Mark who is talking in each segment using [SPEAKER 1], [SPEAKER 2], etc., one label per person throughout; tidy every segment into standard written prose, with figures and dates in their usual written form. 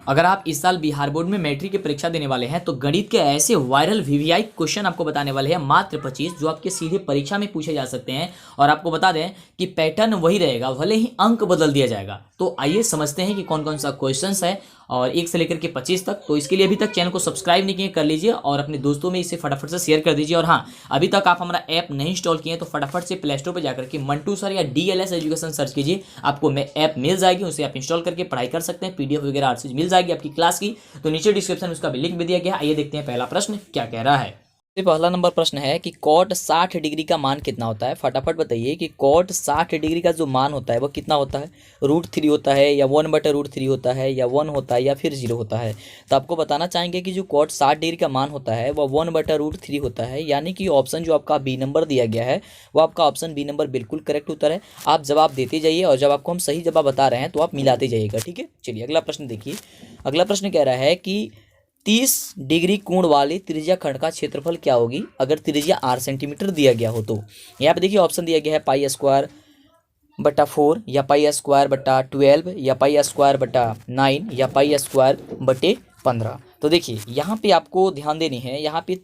[SPEAKER 1] अगर आप इस साल बिहार बोर्ड में मैट्रिक की परीक्षा देने वाले हैं तो गणित के ऐसे वायरल वीवीआई क्वेश्चन आपको बताने वाले हैं मात्र 25 जो आपके सीधे परीक्षा में पूछे जा सकते हैं। और आपको बता दें कि पैटर्न वही रहेगा, भले ही अंक बदल दिया जाएगा। तो आइए समझते हैं कि कौन कौन सा क्वेश्चन है और 1 से लेकर के 25 तक। तो इसके लिए अभी तक चैनल को सब्सक्राइब नहीं किए कर लीजिए और अपने दोस्तों में इसे फटाफट से शेयर कर दीजिए। और हाँ, अभी तक आप हमारा ऐप नहीं इंस्टॉल किए तो फटाफट से प्ले स्टोर पर जाकर के मंटू सर या DLS एजुकेशन सर्च कीजिए, आपको ऐप मिल जाएगी। उसे आप इंस्टॉल करके पढ़ाई कर सकते हैं, PDF वगैरह हर चीज मिल जाएगी आपकी क्लास की। तो नीचे डिस्क्रिप्शन में उसका भी लिंक भी दिया गया है। आइए देखते हैं पहला प्रश्न क्या कह रहा है। पहला नंबर प्रश्न है कि कॉट 60 डिग्री का मान कितना होता है। फटाफट बताइए कि कॉट 60 डिग्री का जो मान होता है वो कितना होता है। √3 होता है या 1/√3 होता है या 1 होता है या फिर 0 होता है। तो आपको बताना चाहेंगे कि जो कॉट 60 डिग्री का मान होता है वह 1/√3 होता है। यानी कि ऑप्शन जो आपका बी नंबर दिया गया है वो आपका ऑप्शन बी नंबर बिल्कुल करेक्ट उत्तर है। आप जवाब देते जाइए और जब आपको हम सही जवाब बता रहे हैं तो आप मिलाते जाइएगा, ठीक है। चलिए अगला प्रश्न देखिए। अगला प्रश्न कह रहा है कि 30 डिग्री कोण वाले त्रिज्या खंड का क्षेत्रफल क्या होगी अगर त्रिज्या 8 सेंटीमीटर दिया गया हो। तो यहाँ पे देखिए ऑप्शन दिया गया है π²/4 या π²/12 या π²/9 या π²/15। तो देखिए यहाँ पे आपको ध्यान देनी है। यहाँ पे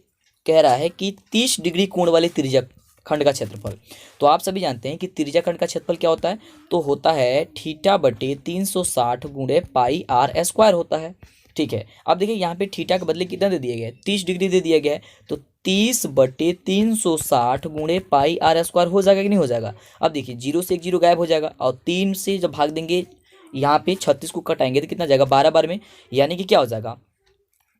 [SPEAKER 1] कह रहा है कि 30 डिग्री कोण वाले त्रिज्या खंड का क्षेत्रफल। तो आप सभी जानते हैं कि त्रिज्या खंड का क्षेत्रफल क्या होता है। तो होता है θ/360 × πr² होता है, ठीक है। अब देखिए यहाँ पे थीटा के बदले कितना दे दिया गया है, 30 डिग्री दे दिया गया है। तो 30/360 × πr² हो जाएगा कि नहीं हो जाएगा। अब देखिए 0 से एक 0 गायब हो जाएगा और 3 से जब भाग देंगे यहाँ पे 36 को कटाएंगे तो कितना जाएगा 12 बार में, यानी कि क्या हो जाएगा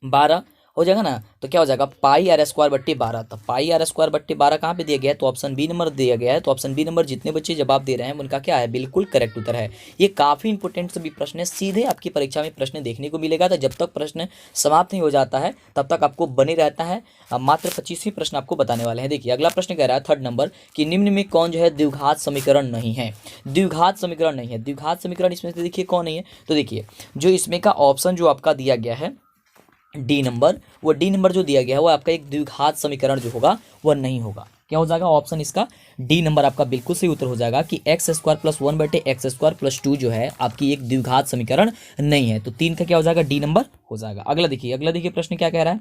[SPEAKER 1] 12 हो जाएगा ना। तो क्या हो जाएगा πr²/12। तो πr²/12 कहाँ पे दिया गया है, तो ऑप्शन बी नंबर दिया गया है। तो ऑप्शन बी नंबर जितने बच्चे जवाब दे रहे हैं उनका क्या है, बिल्कुल करेक्ट उत्तर है। ये काफ़ी इंपॉर्टेंट सभी प्रश्न है, सीधे आपकी परीक्षा में प्रश्न देखने को मिलेगा। तो जब तक प्रश्न समाप्त नहीं हो जाता है तब तक आपको बने रहता है। मात्र 25 प्रश्न आपको बताने वाले हैं। देखिए अगला प्रश्न कह रहा है 3rd नंबर कि निम्न में कौन जो है द्विघात समीकरण नहीं है। द्विघात समीकरण नहीं है, द्विघात समीकरण इसमें से देखिए कौन नहीं है। तो देखिए जो इसमें का ऑप्शन जो आपका दिया गया है डी नंबर, वो डी नंबर जो दिया गया है वो आपका एक द्विघात समीकरण जो होगा वह नहीं होगा। क्या हो जाएगा ऑप्शन इसका डी नंबर आपका बिल्कुल सही उत्तर हो जाएगा कि x² + 1/x² + 2 जो है आपकी एक द्विघात समीकरण नहीं है। तो 3 का क्या हो जाएगा, डी नंबर हो जाएगा। अगला देखिए प्रश्न क्या कह रहा है।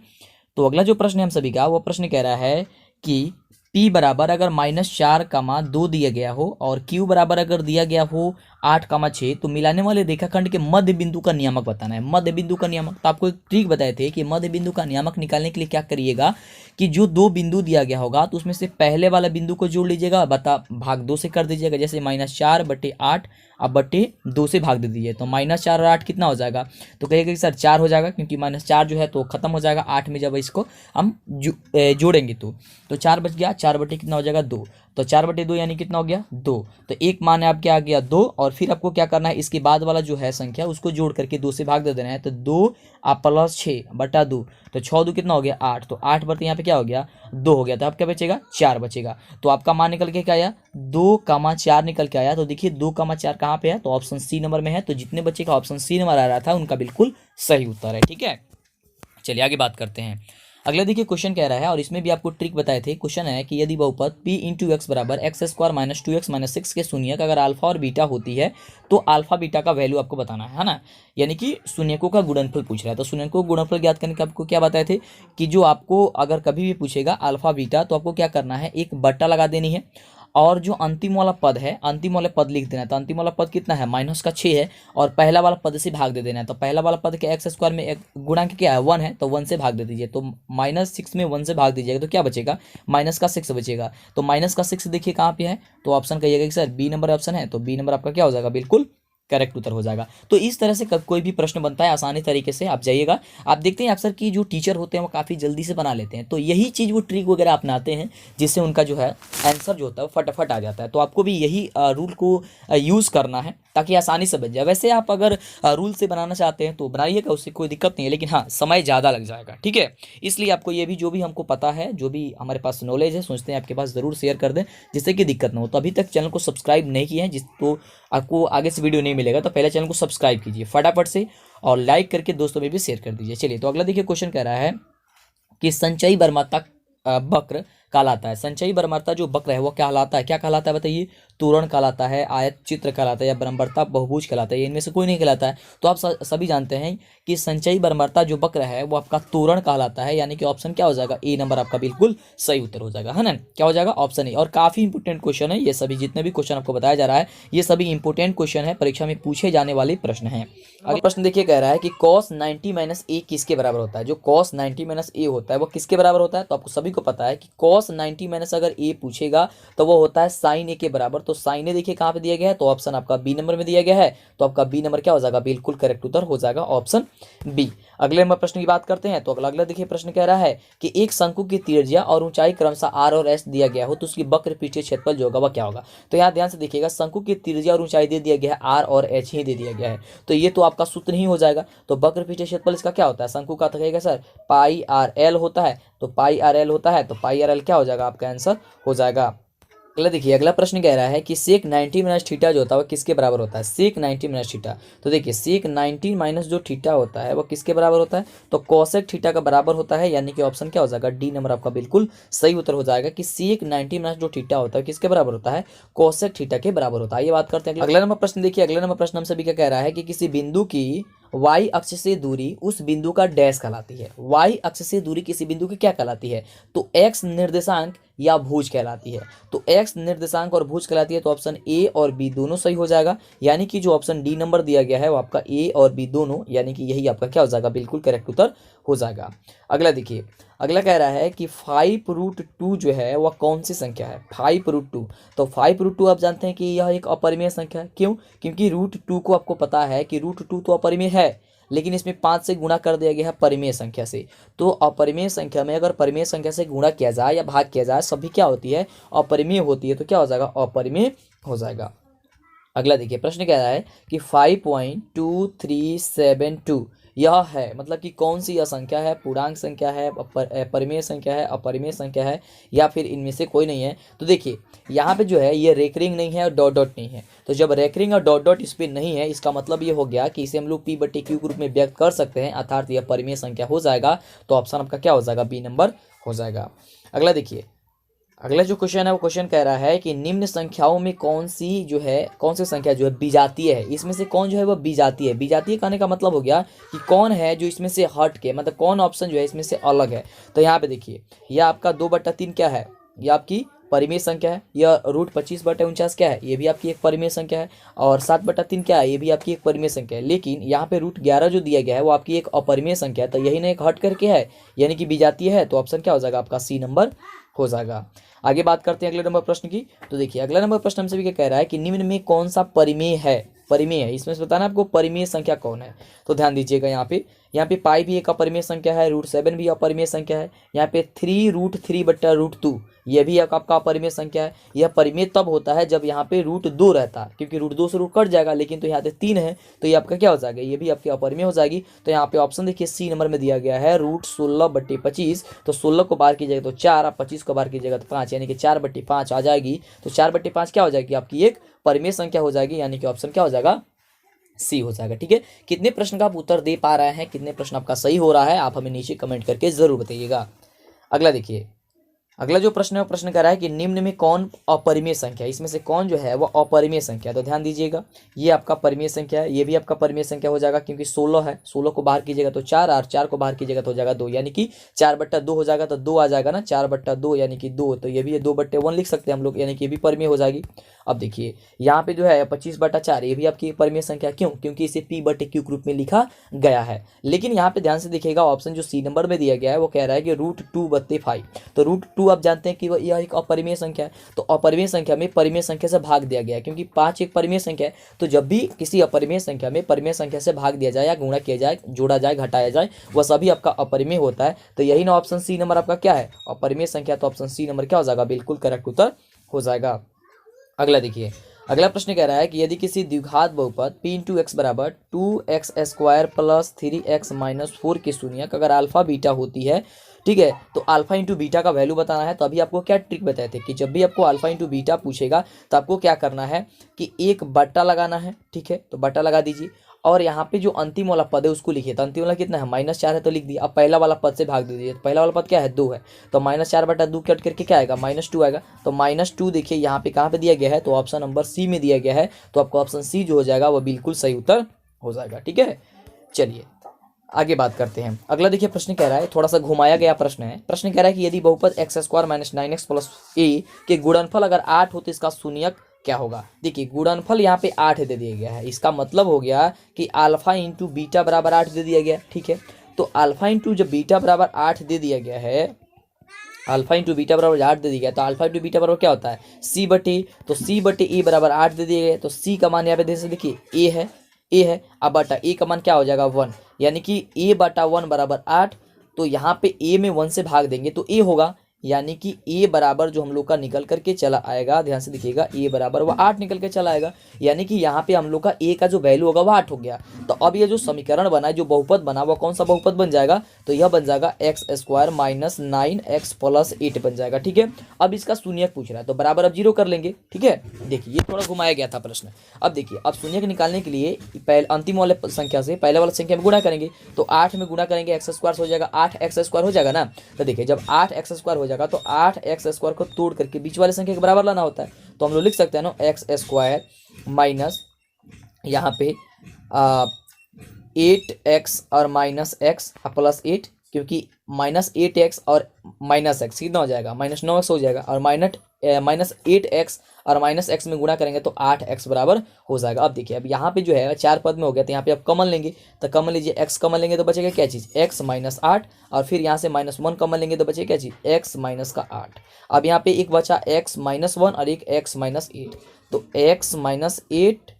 [SPEAKER 1] तो अगला जो प्रश्न है हम सभी का वो प्रश्न कह रहा है कि p बराबर अगर -4, 2 दिया गया हो और q बराबर अगर दिया गया हो 8, 6 तो मिलाने वाले रेखाखंड के मध्य बिंदु का नियामक बताना है। मध्य बिंदु का नियामक, तो आपको एक ट्रिक बताए थे कि मध्य बिंदु का नियामक निकालने के लिए क्या करिएगा कि जो 2 बिंदु दिया गया होगा तो उसमें से पहले वाला बिंदु को जोड़ लीजिएगा, भाग 2 से कर दीजिएगा। जैसे -4/8 अब बटे 2 से भाग दे दीजिए तो -4 और 8 कितना हो जाएगा। तो कहिएगा कि सर 4 हो जाएगा, क्योंकि -4 जो है तो खत्म हो जाएगा 8 में जब इसको हम जोड़ेंगे तो 4 बच गया। 4 बटे कितना हो जाएगा 2, तो 4/2 यानी कितना हो गया 2। तो एक मान है आपके आ गया 2 और फिर आपको क्या करना है, इसके बाद वाला जो है संख्या उसको जोड़ करके 2 से भाग दे देना है। तो 2 + 6/2 तो 6 2 कितना हो गया 8। तो 8 बटे यहाँ पे क्या हो गया 2 हो गया। तो आप क्या बचेगा 4 बचेगा। तो आपका मान निकल के क्या आया 2, 4 निकल के आया। तो देखिए 2, 4 कहाँ पे है, तो ऑप्शन सी नंबर में है। तो जितने बच्चे का ऑप्शन सी नंबर आ रहा था उनका बिल्कुल सही उत्तर है, ठीक है। चलिए आगे बात करते हैं। अगला देखिए क्वेश्चन कह रहा है और इसमें भी आपको ट्रिक बताए थे। क्वेश्चन है कि यदि बहुपद p × x बराबर x² - 2x - 6 के शून्यक अगर अल्फा और बीटा होती है तो अल्फा बीटा का वैल्यू आपको बताना है ना। यानी कि शून्यकों का गुणनफल पूछ रहा है। तो शून्यकों का गुणनफल ज्ञात करने के आपको क्या बताए थे कि जो आपको अगर कभी भी पूछेगा अल्फा बीटा तो आपको क्या करना है, एक बट्टा लगा देनी है और जो अंतिम वाला पद है अंतिम वाला पद लिख देना है। तो अंतिम वाला पद कितना है -6 है और पहला वाला पद से भाग दे देना है। तो पहला वाला पद के x² में गुणांक क्या है 1 है, तो 1 से भाग दे दीजिए। तो -6 में 1 से भाग दीजिएगा तो क्या बचेगा -6 बचेगा। तो -6 देखिए कहाँ पे है, तो ऑप्शन कहिएगा कि सर बी नंबर ऑप्शन है। तो बी नंबर आपका क्या हो जाएगा, बिल्कुल करेक्ट उत्तर हो जाएगा। तो इस तरह से कोई भी प्रश्न बनता है आसानी तरीके से आप जाइएगा। आप देखते हैं अक्सर कि जो टीचर होते हैं वो काफ़ी जल्दी से बना लेते हैं। तो यही चीज़ वो ट्रिक वगैरह अपनाते हैं जिससे उनका जो है आंसर जो होता है वो फटाफट आ जाता है। तो आपको भी यही रूल को यूज़ करना है ताकि आसानी से बन जाए। वैसे आप अगर रूल से बनाना चाहते हैं तो बनाइएगा, उससे कोई दिक्कत नहीं है, लेकिन हाँ समय ज़्यादा लग जाएगा, ठीक है। इसलिए आपको ये भी जो भी हमको पता है, जो भी हमारे पास नॉलेज है, सोचते हैं आपके पास ज़रूर शेयर कर दें जिससे कि दिक्कत ना हो। तो अभी तक चैनल को सब्सक्राइब नहीं किया है जिस तो आपको आगे से वीडियो नहीं मिलेगा, तो पहले चैनल को सब्सक्राइब कीजिए फटाफट से और लाइक करके दोस्तों में भी शेयर कर दीजिए। चलिए तो अगला देखिए क्वेश्चन कह रहा है कि संचयी बर्माता वक्र कहलाता है। संचयी बर्मरता जो वक्र है वो क्या कहलाता है, क्या कहलाता है बताइए? तोरण कहलाता है, आयत चित्र कहलाता है, या बर्मरता बहुभुज कहलाता है। इनमें से कोई नहीं कहलाता है। तो आप सभी जानते हैं कि संचयी बर्मरता जो वक्र है वो आपका तोरण कहलाता है, यानी कि ऑप्शन क्या हो जाएगा? ए नंबर आपका बिल्कुल सही उत्तर हो जाएगा, है ना? क्या हो जाएगा? Option A. और काफी इंपोर्टेंट क्वेश्चन है ये सभी, जितने भी क्वेश्चन आपको बताया जा रहा है ये सभी इंपोर्टेंट क्वेश्चन है, परीक्षा में पूछे जाने वाले प्रश्न है। अगला प्रश्न देखिए, कह रहा है कि cos 90 - a किसके बराबर होता है? जो cos 90 - a होता है वो किसके बराबर होता है? तो आपको सभी को पता है कि cos 90 - अगर a पूछेगा तो वो होता है sin a के बराबर। तो sin a देखिए कहाँ पे दिया गया है, तो ऑप्शन आपका बी नंबर में दिया गया है। तो आपका बी नंबर क्या हो जाएगा? बिल्कुल करेक्ट उत्तर हो जाएगा ऑप्शन बी। अगले नंबर प्रश्न की बात करते हैं। तो अगला देखिए प्रश्न कह रहा है कि एक शंकु की त्रिज्या और ऊंचाई क्रमशः r और s दिया गया हो तो उसकी वक्र पृष्ठीय क्षेत्रफल जो होगा वह क्या होगा? तो यहाँ ध्यान से देखिएगा, शंकु की त्रिज्या और ऊंचाई दे दिया गया है, r और h ही दे दिया गया है। तो ये तो आपका सूत्र ही हो जाएगा। तो वक्र पृष्ठीय क्षेत्रफल इसका क्या होता है? शंकु का तो कहेगा सर पाई आर एल होता है। तो पाई आर एल होता है, तो पाई आर एल क्या हो जाएगा? आपका आंसर हो जाएगा। अगला देखिए, अगला प्रश्न कह रहा है कि सेक 90 - थीटा जो होता है वो किसके बराबर होता है? सेक 90 - थीटा। तो देखिए सेक 90 जो थीटा होता है वो किसके बराबर होता है? तो कोसेक थीटा का बराबर होता है, यानी कि ऑप्शन क्या हो जाएगा? डी नंबर आपका बिल्कुल सही उत्तर हो जाएगा कि सेक 90 जो थीटा होता है किसके बराबर होता है? कोसेक थीटा के बराबर होता है। ये बात करते हैं अगला नंबर प्रश्न। देखिए अगला नंबर प्रश्न हम सभी क्या कह रहा है कि किसी बिंदु की y अक्ष से दूरी उस बिंदु का डैश कहलाती है। y अक्ष से दूरी किसी बिंदु की क्या कहलाती है? तो x निर्देशांक या भुज कहलाती है। तो x निर्देशांक और भुज कहलाती है। तो ऑप्शन ए और बी दोनों सही हो जाएगा, यानी कि जो ऑप्शन डी नंबर दिया गया है वो आपका ए और बी दोनों, यानी कि यही आपका क्या हो जाएगा? बिल्कुल करेक्ट उत्तर हो जाएगा। अगला देखिए, अगला कह रहा है कि 5√2 जो है वह कौन सी संख्या है? 5√2। तो 5√2 आप जानते हैं कि यह एक अपरिमेय संख्या है। क्यों? क्योंकि √2 को आपको पता है कि √2 तो अपरिमेय है, लेकिन इसमें 5 से गुणा कर दिया गया है परिमेय संख्या से। तो अपरिमेय संख्या में अगर परिमेय संख्या से गुणा किया जाए या भाग किया जाए, सभी क्या होती है? अपरिमेय होती है। तो क्या हो जाएगा? अपरिमेय हो जाएगा। अगला देखिए प्रश्न कह रहा है कि 5.2372 यह है, मतलब कि कौन सी यह संख्या है? पूर्णांक संख्या है, परिमेय संख्या है, अपरिमेय संख्या है, या फिर इनमें से कोई नहीं है? तो देखिए यहाँ पे जो है ये रेकरिंग नहीं है और डॉट डॉट नहीं है। तो जब रेकरिंग और डॉट डॉट इस पर नहीं है, इसका मतलब ये हो गया कि इसे हम लोग p/q के रूप में व्यक्त कर सकते हैं, अर्थात यह परिमेय संख्या हो जाएगा। तो ऑप्शन आपका क्या हो जाएगा? बी नंबर हो जाएगा। अगला देखिए, अगला जो क्वेश्चन है वो क्वेश्चन कह रहा है कि निम्न संख्याओं में कौन सी संख्या जो है विजातीय है? इसमें से कौन जो है वो विजातीय है? विजातीय कहने का मतलब हो गया कि कौन है जो इसमें से हट के, मतलब कौन ऑप्शन जो है इसमें से अलग है। तो यहाँ पे देखिए, यह आपका 2/3 क्या है? ये आपकी परिमेय संख्या है। यह √25/49 क्या है? ये भी आपकी एक परिमेय संख्या है। और 7/3 क्या है? ये भी आपकी एक परिमेय संख्या है। लेकिन यहाँ पे √11 जो दिया गया है वो आपकी एक अपरिमेय संख्या है। तो यही ना एक हट करके है, यानी कि विजातीय है। तो ऑप्शन क्या हो जाएगा? आपका सी नंबर हो जाएगा। आगे बात करते हैं अगले नंबर प्रश्न की। तो देखिए अगला नंबर प्रश्न हमसे भी क्या कह रहा है कि निम्न में कौन सा परिमेय है? परिमेय है, इसमें से बताना आपको परिमेय संख्या कौन है। तो ध्यान दीजिएगा, यहाँ पे पाई भी एक अपरिमेय संख्या है, √7 भी अपरिमेय संख्या है, यहाँ पे 3√3/√2 ये भी आपका अपरिमेय संख्या है। यह परिमेय तब होता है जब यहाँ पे √2 रहता है, क्योंकि √2 से रूट कट जाएगा, लेकिन तो यहाँ पे 3 है तो ये आपका क्या हो जाएगा? ये भी आपकी अपरिमेय हो जाएगी। तो यहाँ पे ऑप्शन देखिए सी नंबर में दिया गया है √16/25। तो 16 को बाहर कीजिएगा तो 4, और 25 को बाहर कीजिएगा तो 5, यानी कि 4/5 आ जाएगी। तो 4/5 क्या हो जाएगी? आपकी एक परिमेय संख्या हो जाएगी, यानी कि ऑप्शन क्या हो जाएगा? सी हो जाएगा। ठीक है, कितने प्रश्न का आप उत्तर दे पा रहे हैं, कितने प्रश्न आपका सही हो रहा है, आप हमें नीचे कमेंट करके जरूर बताइएगा। अगला देखिए, अगला जो प्रश्न है वो प्रश्न कर रहा है कि निम्न में कौन अपरिमेय संख्या है? इसमें से कौन जो है वो अपरिमेय संख्या है? तो ध्यान दीजिएगा, ये आपका परिमेय संख्या है, ये भी आपका परिमेय संख्या हो जाएगा, क्योंकि 16 है। 16 को बाहर कीजिएगा तो 4, और 4 को बाहर कीजिएगा तो हो जाएगा 2, यानी कि 4/2 हो जाएगा। तो 2 आ जाएगा ना, 4/2 यानी कि 2। तो ये भी 2/1 लिख सकते हैं हम लोग, यानी कि ये भी परिमेय हो जाएगी। अब देखिए यहाँ पे जो है 25/4 ये भी आपकी परिमेय संख्या। क्यों? क्योंकि इसे p/q के रूप में लिखा गया है। लेकिन यहाँ पे ध्यान से देखिएगा, ऑप्शन जो सी नंबर में दिया गया है वो कह रहा है कि √2/5। तो √2 आप जानते हैं कि यह एक अपरिमेय संख्या है। तो अपरिमेय संख्या में परिमेय संख्या से भाग दिया गया है, क्योंकि 5 एक परिमेय संख्या है। तो जब भी किसी अपरिमेय संख्या में परिमेय संख्या से भाग दिया जाए या गुणा किया जाए, जोड़ा जाए, घटाया जाए, वह सभी आपका अपरिमेय होता है। तो यही ना ऑप्शन सी नंबर आपका क्या है? अपरिमेय संख्या। तो ऑप्शन सी नंबर क्या हो जाएगा? बिल्कुल करेक्ट उत्तर हो जाएगा। अगला देखिए, अगला प्रश्न कह रहा है कि यदि किसी द्विघात बहुपद p × x बराबर 2x² + 3x - 4 की शून्यक अगर अल्फा बीटा होती है, ठीक है, तो अल्फा इंटू बीटा का वैल्यू बताना है। तो अभी आपको क्या ट्रिक बताए थे कि जब भी आपको अल्फा इंटू बीटा पूछेगा तो आपको क्या करना है कि एक बट्टा लगाना है। ठीक है, तो बट्टा लगा दीजिए, और यहाँ पे जो अंतिम वाला पद है उसको लिखिए। तो अंतिम वाला कितना है, -4 है तो लिख दिया। अब पहला वाला पद से भाग दीजिए। तो पहला वाला पद क्या है, 2 है, तो -4/2 कट करके क्या आएगा, -2 आएगा। तो -2 देखिए यहाँ पे कहाँ पे दिया गया है, तो ऑप्शन नंबर सी में दिया गया है। तो आपको ऑप्शन सी जो हो जाएगा वो बिल्कुल सही उत्तर हो जाएगा। ठीक है, चलिए आगे बात करते हैं। अगला देखिए प्रश्न कह रहा है, थोड़ा सा घुमाया गया प्रश्न है। प्रश्न कह रहा है कि यदि बहुपद x² - 9x + a के गुणनफल अगर 8 हो तो इसका शून्यक क्या होगा। देखिए गुणनफल यहाँ पे 8 दे दिया गया है, इसका मतलब हो गया कि अल्फा इंटू बीटा बराबर 8 दे दिया गया। ठीक है, तो अल्फा इंटू जब बीटा बराबर 8 दे दिया गया है, अल्फा इंटू बीटा बराबर 8 दे दिया गया, तो अल्फा इंटू बीटा बराबर क्या होता है, c/a। तो c/a बराबर 8 दे दिया गया। तो c का मान यहाँ पे जैसे देखिए a है, अब बटा a का मान क्या हो जाएगा 1, यानी कि a/1 बराबर 8। तो यहाँ पे a में 1 से भाग देंगे तो a होगा, यानी कि a बराबर जो हम लोग का निकल करके चला आएगा, ध्यान से देखिएगा, a बराबर वह 8 निकल के चला आएगा, यानी कि यहाँ पे हम लोग का a का जो वैल्यू होगा वह 8 हो गया। तो अब ये जो समीकरण बना है, जो बहुपद बना, वह कौन सा बहुपद बन जाएगा, तो यह बन जाएगा x² - 9x + 8 बन जाएगा। ठीक है, अब इसका शून्यक पूछ रहा है तो बराबर अब 0 कर लेंगे। ठीक है, देखिए ये थोड़ा घुमाया गया था प्रश्न। अब देखिए, अब शून्यक निकालने के लिए पहले अंतिम वाले संख्या से पहले वाले संख्या में गुणा करेंगे। तो 8 में गुणा करेंगे x² हो जाएगा, 8x² हो जाएगा ना। तो देखिए जब 8x² हो जाएगा तो 8x² को तोड़ करके बीच वाले संख्या के बराबर लाना होता है। तो हम लोग लिख सकते हैं ना x² माइनस यहाँ पे 8x और -x प्लस 8, क्योंकि -8x और -x कितना हो जाएगा, -9x हो जाएगा, और -8x और -x में गुणा करेंगे तो 8x बराबर हो जाएगा। अब देखिए, अब यहाँ पे जो है 4 पद में हो गया, तो यहाँ पे आप कॉमन लेंगे, तो कॉमन लीजिए, x कॉमन लेंगे तो बचेगा क्या चीज़, x - 8, और फिर यहाँ से -1 कॉमन लेंगे तो बचेगा क्या चीज़, x - 8। अब यहाँ पे एक बचा x - 1 और एक x - 8, तो x - 8,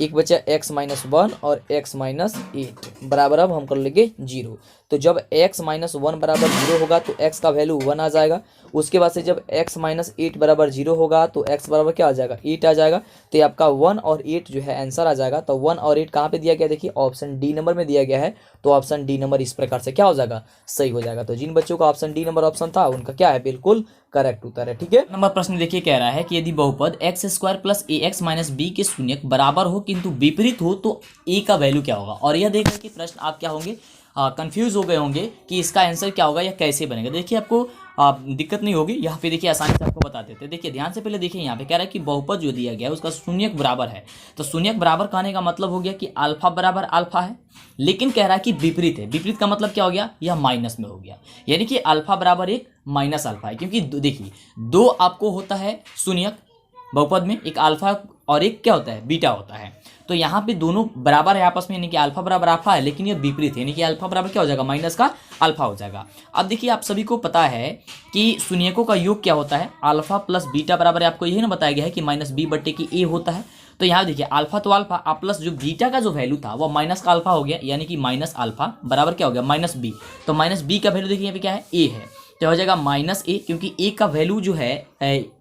[SPEAKER 1] एक बचा x - 1 और x - 8 बराबर अब हम कर लेंगे 0। तो जब x - 1 बराबर 0 होगा तो x का वैल्यू 1 आ जाएगा। उसके बाद से जब x - 8 बराबर 0 होगा तो x बराबर क्या आ जाएगा, 8 आ जाएगा। तो ये आपका 1 और 8 जो है आंसर आ जाएगा। तो 1 और 8 कहाँ पे दिया गया, देखिए ऑप्शन डी नंबर में दिया गया है। तो ऑप्शन डी नंबर इस प्रकार से क्या हो जाएगा, सही हो जाएगा। तो जिन बच्चों का ऑप्शन डी नंबर ऑप्शन था उनका क्या है, बिल्कुल करेक्ट उत्तर है। ठीक है, नंबर प्रश्न देखिए कह रहा है कि यदि बहुपद x² + ax - b के शून्यक बराबर हो किंतु विपरीत हो तो a का वैल्यू क्या होगा। और यह देखकर कि प्रश्न आप क्या होंगे, कंफ्यूज हो गए होंगे कि इसका आंसर क्या होगा या कैसे बनेगा। देखिए आपको दिक्कत नहीं होगी, यहाँ पे देखिए आसानी से आपको बता देते हैं। देखिए ध्यान से पहले देखिए, यहाँ पे कह रहा है कि बहुपद जो दिया गया है उसका शून्यक बराबर है। तो शून्यक बराबर कहने का मतलब हो गया कि अल्फा बराबर अल्फा है, लेकिन कह रहा है कि विपरीत है। विपरीत का मतलब क्या हो गया, यह माइनस में हो गया, यानी कि अल्फा बराबर 1 - अल्फा है। क्योंकि देखिए 2 आपको होता है शून्यक बहुपद में, एक अल्फा और एक क्या होता है, बीटा होता है। तो यहाँ पे दोनों बराबर है आपस में, यानी कि अल्फा बराबर अल्फा है, लेकिन ये विपरीत है, यानी कि अल्फा बराबर क्या हो जाएगा, माइनस का अल्फा हो जाएगा। अब देखिए आप सभी को पता है कि शून्यकों का योग क्या होता है, अल्फा प्लस बीटा बराबर आपको यही ना बताया गया है कि -b/a होता है। तो यहाँ देखिए अल्फा तो अल्फा, प्लस जो बीटा का जो वैल्यू था वो माइनस का अल्फा हो गया, यानी कि माइनस अल्फा बराबर क्या हो गया, -b। तो -b का वैल्यू देखिए यहाँ पे क्या है, a है, तो हो जाएगा -a, क्योंकि a का वैल्यू जो है,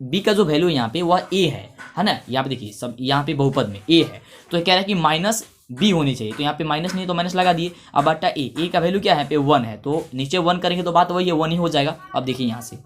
[SPEAKER 1] b का जो वैल्यू यहाँ पे वह a है ना। यहाँ पे देखिए सब यहाँ पे बहुपद में a है, तो कह रहा है कि -b होनी चाहिए। तो यहाँ पे माइनस नहीं है तो माइनस लगा दिए। अब बटा a का वैल्यू क्या है, यहाँ पे 1 है, तो नीचे 1 करेंगे तो बात वही है, 1 ही हो जाएगा। अब देखिए यहाँ से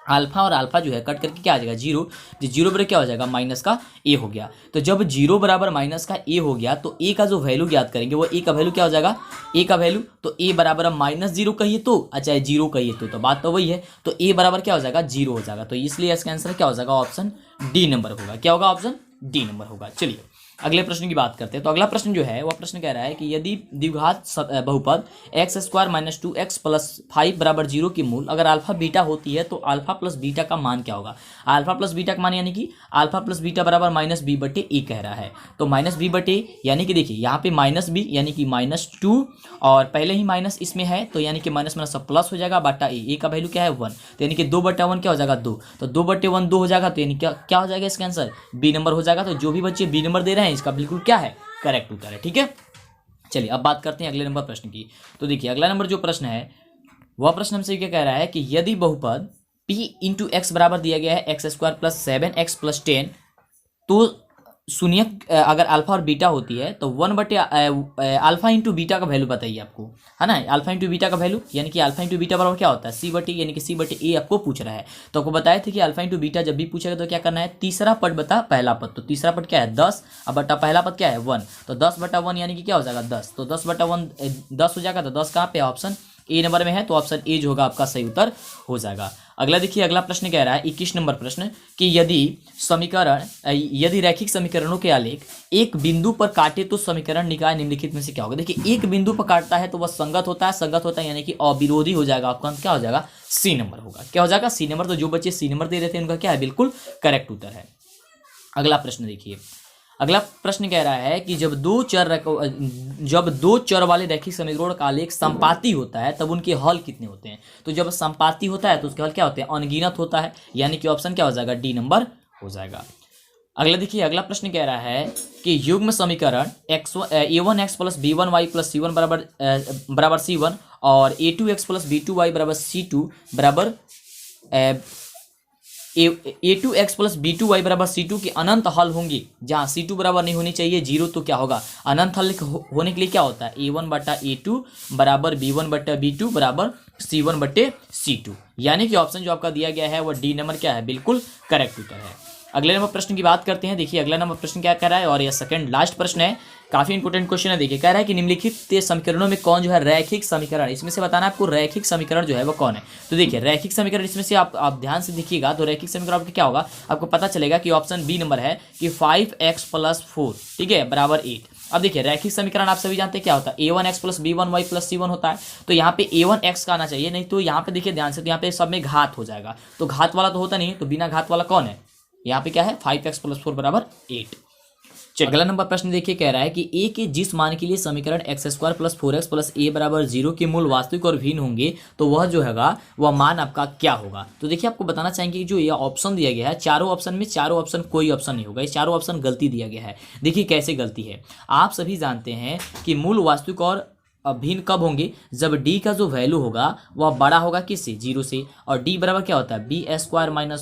[SPEAKER 1] अल्फा और अल्फा जो है कट करके क्या आ जाएगा, 0। जो 0 बराबर क्या हो जाएगा, माइनस का a हो गया। तो जब 0 बराबर माइनस का a हो गया तो a का जो वैल्यू ज्ञात करेंगे वो a का वैल्यू क्या हो जाएगा, a का वैल्यू, तो a बराबर हम -0 कहिए तो, अच्छा 0 कहिए तो बात तो वही है। तो a बराबर क्या हो जाएगा, 0 हो जाएगा। तो इसलिए इसका आंसर क्या हो जाएगा, ऑप्शन डी नंबर होगा। क्या होगा, ऑप्शन डी नंबर होगा। चलिए अगले प्रश्न की बात करते हैं। तो अगला प्रश्न जो है वह प्रश्न कह रहा है कि यदि द्विघात बहुपद x² - 2x + 5 बराबर 0 की मूल अगर अल्फा बीटा होती है तो अल्फा प्लस बीटा का मान क्या होगा। अल्फा प्लस बीटा का मान यानी कि अल्फा प्लस बीटा बराबर -b/a कह रहा है। तो -b/a यानी कि देखिए यहाँ पे -b यानी कि -2, और पहले ही माइनस इसमें है तो यानी कि माइनस सब प्लस हो जाएगा, बटा a का वैल्यू क्या है 1, तो यानी कि 2/1 क्या हो जाएगा 2, तो 2/1 2 हो जाएगा। तो यानी क्या हो जाएगा इसका आंसर, बी नंबर हो जाएगा। तो जो भी बच्चे बी नंबर दे रहे हैं इसका बिल्कुल क्या है, करेक्ट उत्तर है। ठीक है, चलिए अब बात करते हैं अगले नंबर प्रश्न की। तो देखिए अगला नंबर जो प्रश्न है वह प्रश्न हमसे क्या कह रहा है कि यदि बहुपद p × x बराबर दिया गया है x² + 7x + 10, तो सुनिए, अगर अल्फा और बीटा होती है तो 1/अल्फा इंटू बीटा का वैल्यू बताइए आपको, है ना। अल्फा इंटू बीटा का वैल्यू यानी कि अल्फा इंटू बीटा बराबर क्या होता है, C/A, यानी कि C/A आपको पूछ रहा है। तो आपको बताया था कि अल्फा इंटू बीटा जब भी पूछेगा तो क्या करना है, तीसरा पद बता पहला पद। तो तीसरा पद क्या है 10, अब बटा पहला पद क्या है 1, तो 10/1 यानी कि क्या हो जाएगा 10। तो 10/1 10 हो जाएगा। तो 10 कहाँ पे, ऑप्शन ए नंबर में है, तो ऑप्शन ए जो होगा आपका सही उत्तर हो जाएगा। अगला देखिए, अगला प्रश्न कह रहा है 21 नंबर प्रश्न कि यदि रैखिक समीकरणों के आलेख एक बिंदु पर काटे तो समीकरण निकाय निम्नलिखित में से क्या होगा। देखिए एक बिंदु पर काटता है तो वह संगत होता है यानी कि अविरोधी हो जाएगा। आपका क्या हो जाएगा, सी नंबर होगा। क्या हो जाएगा, सी नंबर। तो जो बच्चे सी नंबर दे रहे थे उनका क्या है, बिल्कुल करेक्ट उत्तर है। अगला प्रश्न देखिए, अगला प्रश्न कह रहा है कि जब दो चर वाले रैखिक समीकरण का आलेख संपाती होता है तब उनके हल कितने होते हैं। तो जब संपाती होता है तो उसके हल क्या होते हैं, अनगिनत होता है, यानी कि ऑप्शन क्या हो जाएगा, डी नंबर हो जाएगा। अगला देखिए, अगला प्रश्न कह रहा है कि युग्म समीकरण a1x + b1y + c1 बराबर c1 और a2x + b2y बराबर c2 बराबर a2x + b2y बराबर c2 की अनंत हल होंगी, जहां c2 बराबर नहीं होनी चाहिए 0, तो क्या होगा, अनंत हल होने के लिए क्या होता है, a1/a2 बराबर b1/b2 बराबर c1/c2, यानी कि ऑप्शन जो आपका दिया गया है वह डी नंबर क्या है, बिल्कुल करेक्ट उत्तर है। अगले नंबर प्रश्न की बात करते हैं। देखिए अगला नंबर प्रश्न क्या कह रहा है, और यह सेकंड लास्ट प्रश्न है, काफी इंपोर्टेंट क्वेश्चन है। देखिए कह रहा है कि निम्नलिखित समीकरणों में कौन जो है रैखिक समीकरण, इसमें से बताना है आपको रैखिक समीकरण जो है वो कौन है। तो देखिए रैखिक समीकरण इसमें से आप ध्यान से देखिएगा तो रैखिक समीकरण आपको क्या होगा, आपको पता चलेगा कि ऑप्शन बी नंबर है कि 5x + 4 ठीक है बराबर 8। अब देखिए रैखिक समीकरण आप सभी जानते हैं क्या होता है, a1x + b1y + c1 होता है। तो यहाँ पे a1x का आना चाहिए, नहीं तो यहाँ पे देखिए ध्यान से, तो यहाँ पे सब में घात हो जाएगा, तो घात वाला तो होता नहीं, तो बिना घात वाला कौन है, यहाँ पे क्या है 5x + 4 बराबर 8। अगला नंबर प्रश्न देखिए कह रहा है कि a के जिस मान के लिए समीकरण x² + 4x + a बराबर 0 के मूल वास्तविक और भिन्न होंगे तो वह जो हैगा वह मान आपका क्या होगा। तो देखिए आपको बताना चाहेंगे कि जो ये ऑप्शन दिया गया है, चारों ऑप्शन में चारों ऑप्शन कोई ऑप्शन नहीं होगा, ये चारों ऑप्शन गलती दिया गया है। देखिए कैसे गलती है, आप सभी जानते हैं कि मूल वास्तविक और भिन्न कब होंगे, जब d का जो वैल्यू होगा वह बड़ा होगा किससे, 0 से, और d बराबर क्या होता है b² -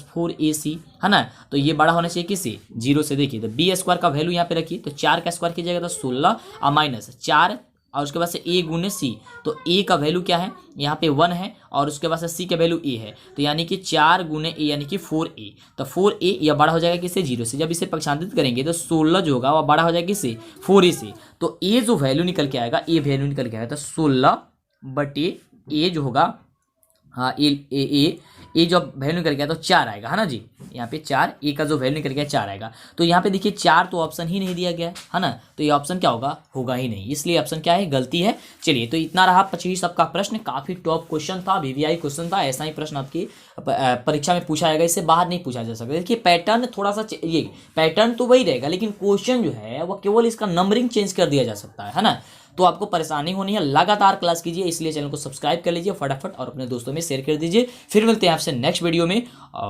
[SPEAKER 1] 4ac, है ना। तो ये बड़ा होना चाहिए किससे, 0 से। देखिए तो b² का वैल्यू यहाँ पे रखिए, तो 4 का स्क्वायर कीजिएगा तो 16 और -4 और उसके बाद से a × c, तो a का वैल्यू क्या है, यहाँ पे 1 है, और उसके बाद से c का वैल्यू a है, तो यानी कि 4 × a यानी कि 4a। तो 4a यह बड़ा हो जाएगा किससे, 0 से। जब इसे पक्षांतरित करेंगे तो 16 जो होगा वह बड़ा हो जाएगा किससे, 4a से। तो a जो वैल्यू निकल के आएगा, a वैल्यू निकल के आएगा, तो 16/a जो होगा, हाँ ए जो वैल्यू निकल गया तो 4 आएगा, है ना जी। यहाँ पे 4, ए का जो वैल्यू निकल गया 4 आएगा। तो यहाँ पे देखिए 4 तो ऑप्शन ही नहीं दिया गया है ना, तो ये ऑप्शन क्या होगा, होगा ही नहीं, इसलिए ऑप्शन क्या है, गलती है। चलिए तो इतना रहा 25 सबका प्रश्न, काफी टॉप क्वेश्चन था, वीवीआई क्वेश्चन था, ऐसा ही प्रश्न आपकी परीक्षा में पूछा जाएगा, इससे बाहर नहीं पूछा जा सकता। देखिए पैटर्न थोड़ा सा, ये पैटर्न तो वही रहेगा, लेकिन क्वेश्चन जो है वो केवल इसका नंबरिंग चेंज कर दिया जा सकता है ना। तो आपको परेशानी होनी है, लगातार क्लास कीजिए, इसलिए चैनल को सब्सक्राइब कर लीजिए फटाफट और अपने दोस्तों में शेयर कर दीजिए। फिर मिलते हैं आपसे नेक्स्ट वीडियो में। और